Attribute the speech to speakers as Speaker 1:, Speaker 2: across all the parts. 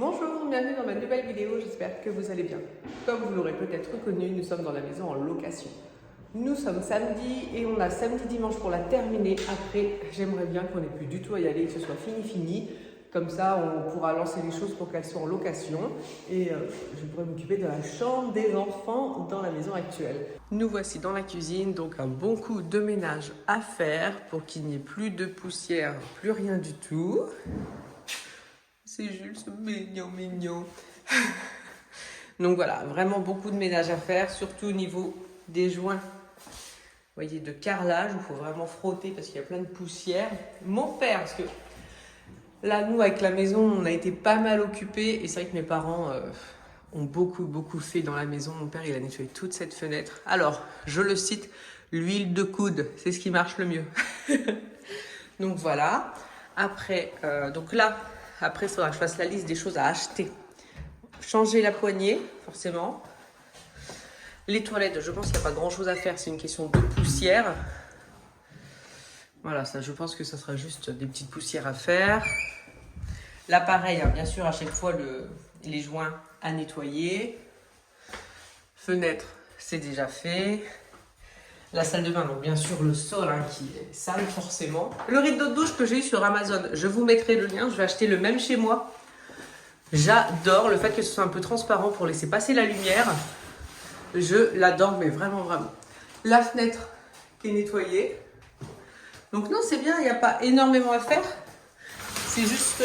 Speaker 1: Bonjour, bienvenue dans ma nouvelle vidéo, j'espère que vous allez bien. Comme vous l'aurez peut-être reconnu, nous sommes dans la maison en location. Nous sommes samedi et on a samedi-dimanche pour la terminer. Après, j'aimerais bien qu'on n'ait plus du tout à y aller, que ce soit fini. Comme ça, on pourra lancer les choses pour qu'elles soient en location. Et je pourrai m'occuper de la chambre des enfants dans la maison actuelle. Nous voici dans la cuisine, donc un bon coup de ménage à faire pour qu'il n'y ait plus de poussière, plus rien du tout. C'est Jules, ce mignon. Donc voilà, vraiment beaucoup de ménage à faire, surtout au niveau des joints. Vous voyez, de carrelage, il faut vraiment frotter parce qu'il y a plein de poussière. Mon père, parce que là, nous, avec la maison, on a été pas mal occupés. Et c'est vrai que mes parents ont beaucoup fait dans la maison. Mon père, il a nettoyé toute cette fenêtre. Alors, je le cite, l'huile de coude, c'est ce qui marche le mieux. Donc voilà. Après, donc là, après, il faudra que je fasse la liste des choses à acheter. Changer la poignée, forcément. Les toilettes, je pense qu'il n'y a pas grand chose à faire, c'est une question de poussière. Voilà, ça, je pense que ça sera juste des petites poussières à faire. L'appareil, bien sûr, à chaque fois, les joints à nettoyer. Fenêtre, c'est déjà fait. La salle de bain, donc bien sûr le sol qui est sale forcément. Le rideau de douche que j'ai eu sur Amazon, je vous mettrai le lien, je vais acheter le même chez moi. J'adore le fait que ce soit un peu transparent pour laisser passer la lumière. Je l'adore, mais vraiment. La fenêtre qui est nettoyée. Donc non, c'est bien, il n'y a pas énormément à faire. C'est juste...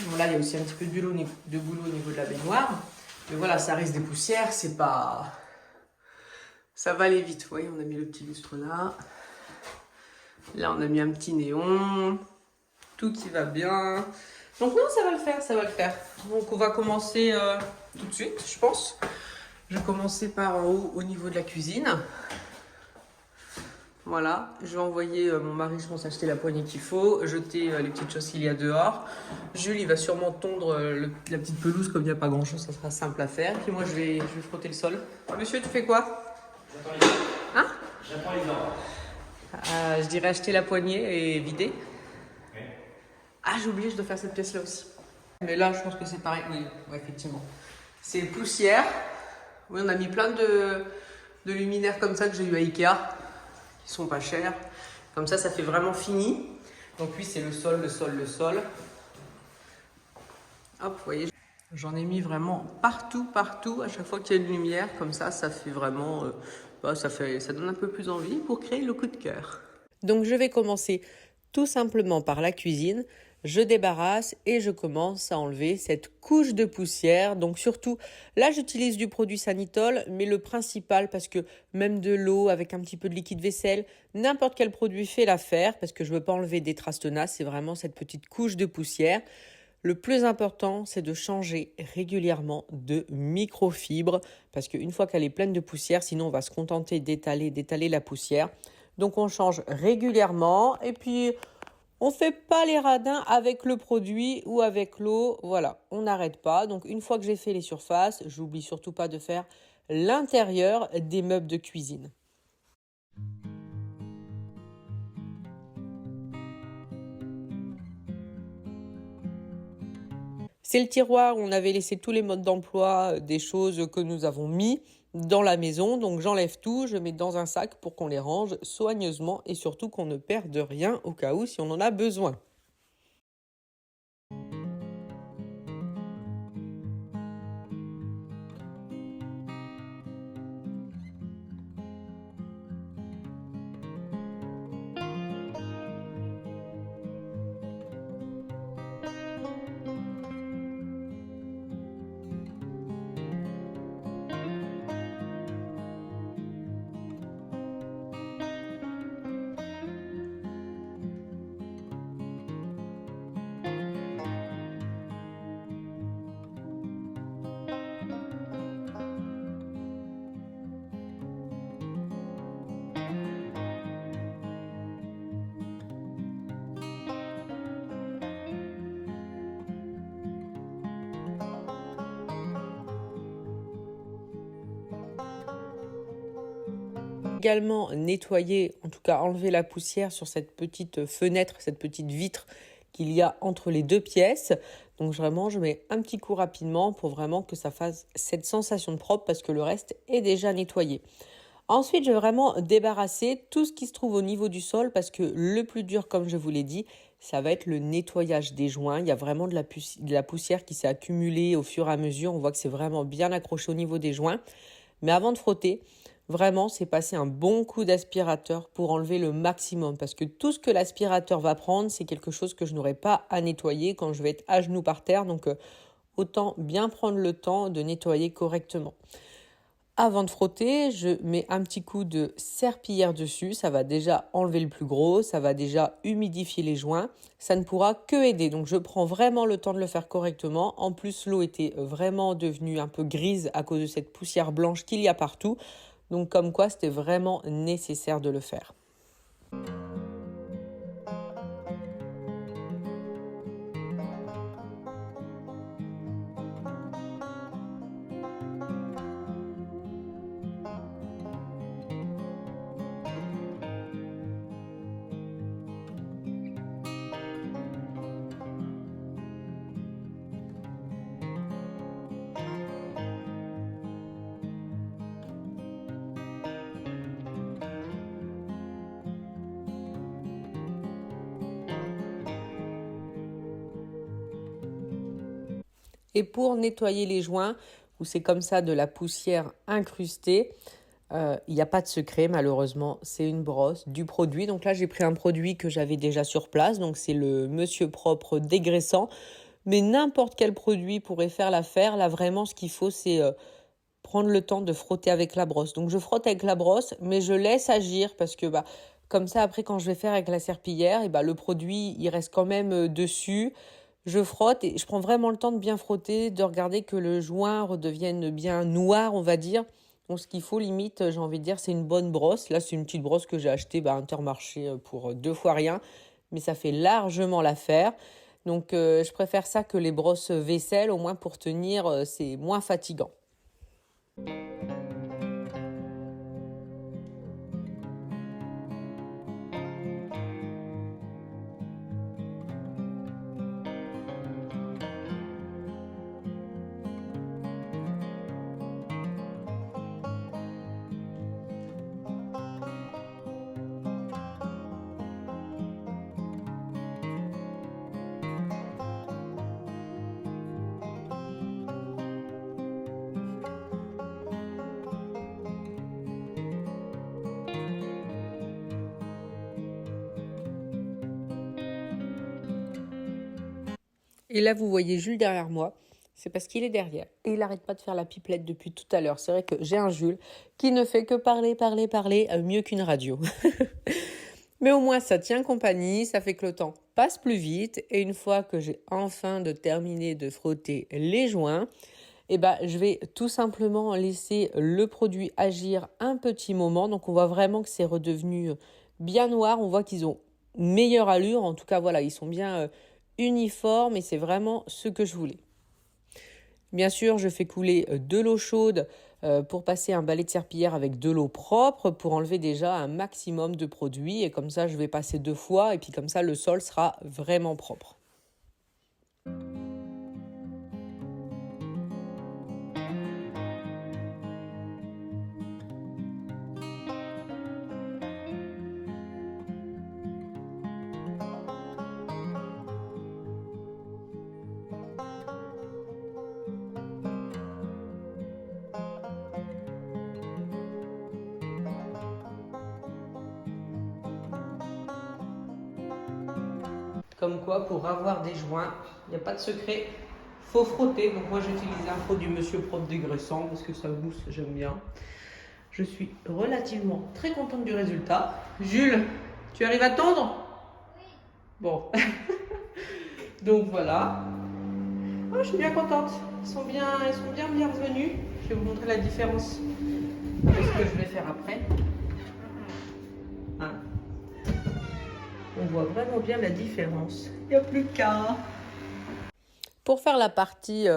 Speaker 1: Bon, là, il y a aussi un petit peu de boulot au niveau de la baignoire. Mais voilà, ça reste des poussières, c'est pas... Ça va aller vite. Vous voyez, on a mis le petit lustre là. Là, on a mis un petit néon. Tout qui va bien. Donc non, ça va le faire. Donc on va commencer tout de suite, je pense. Je vais commencer par en haut, au niveau de la cuisine. Voilà, je vais envoyer mon mari, je pense, acheter la poignée qu'il faut, jeter les petites choses qu'il y a dehors. Jules, il va sûrement tondre la petite pelouse, comme il n'y a pas grand-chose, ça sera simple à faire. Puis moi, je vais frotter le sol. Monsieur, tu fais quoi?
Speaker 2: J'attends les ordres.
Speaker 1: Hein?
Speaker 2: J'attends les ordres.
Speaker 1: Je dirais acheter la poignée et vider.
Speaker 2: Oui.
Speaker 1: Ah, j'ai oublié, je dois faire cette pièce-là aussi. Mais là, je pense que c'est pareil. Oui, ouais, effectivement. C'est poussière. Oui, on a mis plein de luminaires comme ça que j'ai eu à Ikea, qui sont pas chers. Comme ça fait vraiment fini. Donc oui, c'est le sol. Hop, vous voyez, j'en ai mis vraiment partout. À chaque fois qu'il y a une lumière, comme ça fait vraiment... ça donne un peu plus envie pour créer le coup de cœur. Donc je vais commencer tout simplement par la cuisine. Je débarrasse et je commence à enlever cette couche de poussière. Donc surtout, là j'utilise du produit Sanitol, mais le principal, parce que même de l'eau avec un petit peu de liquide vaisselle, n'importe quel produit fait l'affaire, parce que je ne veux pas enlever des traces tenaces, c'est vraiment cette petite couche de poussière. Le plus important, c'est de changer régulièrement de microfibre, parce qu'une fois qu'elle est pleine de poussière, sinon on va se contenter d'étaler la poussière. Donc on change régulièrement et puis on ne fait pas les radins avec le produit ou avec l'eau. Voilà, on n'arrête pas. Donc une fois que j'ai fait les surfaces, j'oublie surtout pas de faire l'intérieur des meubles de cuisine. C'est le tiroir où on avait laissé tous les modes d'emploi, des choses que nous avons mis dans la maison. Donc j'enlève tout, je mets dans un sac pour qu'on les range soigneusement et surtout qu'on ne perde rien au cas où si on en a besoin. Également nettoyer, en tout cas enlever la poussière sur cette petite fenêtre, cette petite vitre qu'il y a entre les deux pièces. Donc vraiment, je mets un petit coup rapidement pour vraiment que ça fasse cette sensation de propre parce que le reste est déjà nettoyé. Ensuite, je vais vraiment débarrasser tout ce qui se trouve au niveau du sol parce que le plus dur, comme je vous l'ai dit, ça va être le nettoyage des joints. Il y a vraiment de la poussière qui s'est accumulée au fur et à mesure. On voit que c'est vraiment bien accroché au niveau des joints. Mais avant de frotter, vraiment, c'est passer un bon coup d'aspirateur pour enlever le maximum. Parce que tout ce que l'aspirateur va prendre, c'est quelque chose que je n'aurai pas à nettoyer quand je vais être à genoux par terre. Donc, autant bien prendre le temps de nettoyer correctement. Avant de frotter, je mets un petit coup de serpillière dessus. Ça va déjà enlever le plus gros, ça va déjà humidifier les joints. Ça ne pourra que aider. Donc je prends vraiment le temps de le faire correctement. En plus, l'eau était vraiment devenue un peu grise à cause de cette poussière blanche qu'il y a partout. Donc comme quoi, c'était vraiment nécessaire de le faire. Et pour nettoyer les joints, où c'est comme ça de la poussière incrustée, il n'y a pas de secret malheureusement, c'est une brosse, du produit. Donc là, j'ai pris un produit que j'avais déjà sur place, donc c'est le Monsieur Propre dégraissant. Mais n'importe quel produit pourrait faire l'affaire. Là, vraiment, ce qu'il faut, c'est prendre le temps de frotter avec la brosse. Donc je frotte avec la brosse, mais je laisse agir parce que comme ça, après, quand je vais faire avec la serpillière, le produit, il reste quand même dessus. Je frotte et je prends vraiment le temps de bien frotter, de regarder que le joint redevienne bien noir, on va dire. Donc ce qu'il faut, limite, j'ai envie de dire, c'est une bonne brosse. Là, c'est une petite brosse que j'ai achetée à Intermarché pour 2 fois rien. Mais ça fait largement l'affaire. Donc je préfère ça que les brosses vaisselle, au moins pour tenir, c'est moins fatigant. Et là, vous voyez Jules derrière moi. C'est parce qu'il est derrière. Et il n'arrête pas de faire la pipelette depuis tout à l'heure. C'est vrai que j'ai un Jules qui ne fait que parler, mieux qu'une radio. Mais au moins, ça tient compagnie, ça fait que le temps passe plus vite. Et une fois que j'ai enfin terminé de frotter les joints, je vais tout simplement laisser le produit agir un petit moment. Donc, on voit vraiment que c'est redevenu bien noir. On voit qu'ils ont meilleure allure. En tout cas, voilà, ils sont bien uniformes et c'est vraiment ce que je voulais. Bien sûr, je fais couler de l'eau chaude pour passer un balai de serpillière avec de l'eau propre pour enlever déjà un maximum de produits. Et comme ça, je vais passer 2 fois et puis comme ça, le sol sera vraiment propre. Comme quoi, pour avoir des joints, il n'y a pas de secret, faut frotter. Donc moi, j'utilise un produit Monsieur Propre dégraissant parce que ça mousse, j'aime bien. Je suis relativement très contente du résultat. Jules, tu arrives à tondre? Oui. Bon. Donc voilà. Oh, je suis bien contente. Ils sont bien bienvenus. Je vais vous montrer la différence de ce que je vais faire après. Hein? On voit vraiment bien la différence. Il n'y a plus qu'à. Pour faire la partie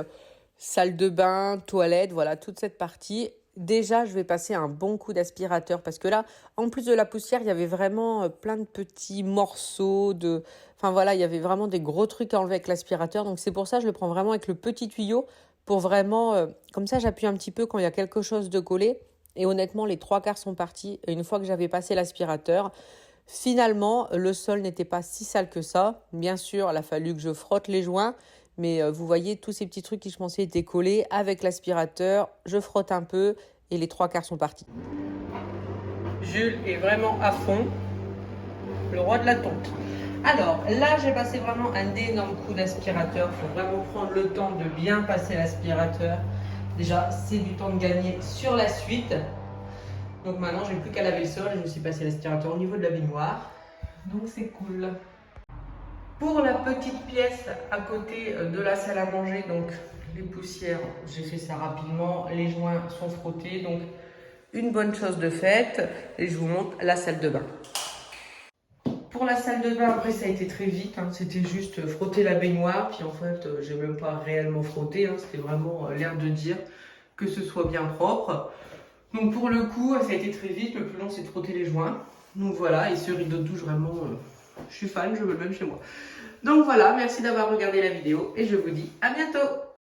Speaker 1: salle de bain, toilette, voilà, toute cette partie, déjà, je vais passer un bon coup d'aspirateur parce que là, en plus de la poussière, il y avait vraiment plein de petits morceaux Enfin voilà, il y avait vraiment des gros trucs à enlever avec l'aspirateur. Donc c'est pour ça que je le prends vraiment avec le petit tuyau pour vraiment... comme ça, j'appuie un petit peu quand il y a quelque chose de collé. Et honnêtement, les 3/4 sont partis. Et une fois que j'avais passé l'aspirateur, finalement, le sol n'était pas si sale que ça. Bien sûr, il a fallu que je frotte les joints. Mais vous voyez, tous ces petits trucs qui, je pensais, étaient collés avec l'aspirateur. Je frotte un peu et les 3/4 sont partis. Jules est vraiment à fond. Le roi de la tonte. Alors, là, j'ai passé vraiment un énorme coup d'aspirateur. Il faut vraiment prendre le temps de bien passer l'aspirateur. Déjà, c'est du temps de gagner sur la suite. Donc maintenant, j'ai plus qu'à laver le sol et je me suis passé l'aspirateur au niveau de la baignoire. Donc c'est cool. Pour la petite pièce à côté de la salle à manger, donc les poussières, j'ai fait ça rapidement. Les joints sont frottés, donc une bonne chose de faite. Et je vous montre la salle de bain. Pour la salle de bain, après, ça a été très vite. Hein. C'était juste frotter la baignoire. Puis en fait, j'ai même pas réellement frotté. Hein. C'était vraiment l'air de dire que ce soit bien propre. Donc pour le coup, ça a été très vite. Le plus long, c'est de frotter les joints. Donc voilà, et ce rideau de douche, vraiment, je suis fan, je veux le même chez moi. Donc voilà, merci d'avoir regardé la vidéo et je vous dis à bientôt.